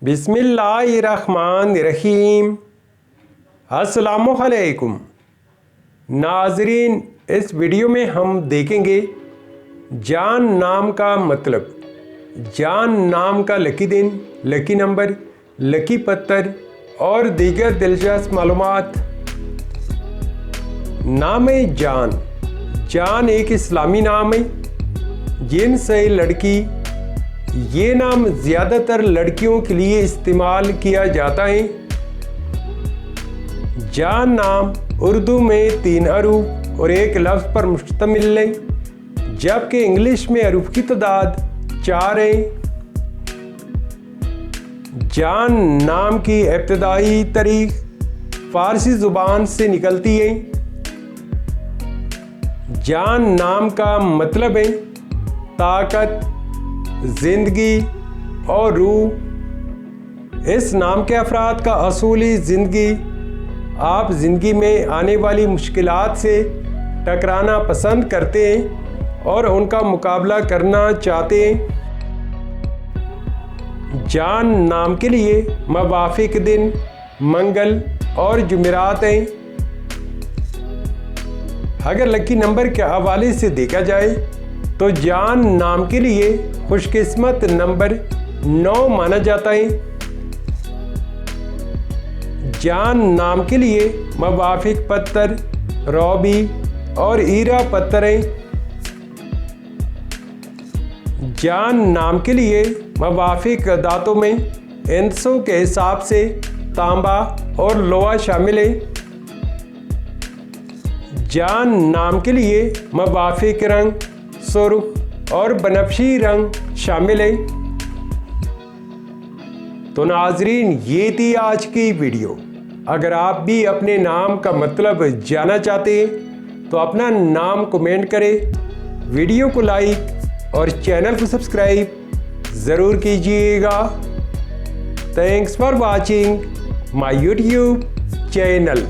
बिस्मिल्लाहिर्रहमानिर्रहीम। अस्सलामुअलैकुम नाज़रीन, इस वीडियो में हम देखेंगे जान नाम का मतलब, जान नाम का लकी दिन, लकी नंबर, लकी पत्थर और दीगर दिलचस्प मालूमात। नाम जान। जान एक इस्लामी नाम है, जिनसे लड़की। ये नाम ज़्यादातर लड़कियों के लिए इस्तेमाल किया जाता है। जान नाम उर्दू में 3 हरूफ और एक लफ्ज़ पर मुश्तमिल है, जबकि इंग्लिश में हरूफ की तादाद 4 है। जान नाम की इब्तिदाई तारीख फ़ारसी ज़ुबान से निकलती है। जान नाम का मतलब है ताकत, ज़िंदगी और रूह। इस नाम के अफराद का असूली ज़िंदगी। आप ज़िंदगी में आने वाली मुश्किलात से टकराना पसंद करते हैं और उनका मुकाबला करना चाहते हैं। जान नाम के लिए मुवाफ़िक दिन मंगल और जुमेरात हैं। अगर लकी नंबर के हवाले से देखा जाए तो जान नाम के लिए खुशकिस्मत नंबर 9 माना जाता है। जान नाम के लिए मुवाफ़िक पत्थर रौबी और हीरा पत्थर हैं। जान नाम के लिए मुवाफ़िक धातु में इंसों के हिसाब से तांबा और लोहा शामिल है। जान नाम के लिए मुवाफ़िक रंग सुर्ख और बनफशी रंग शामिल है। तो नाजरीन, ये थी आज की वीडियो। अगर आप भी अपने नाम का मतलब जानना चाहते हैं तो अपना नाम कमेंट करें, वीडियो को लाइक और चैनल को सब्सक्राइब ज़रूर कीजिएगा। Thanks for watching my YouTube channel.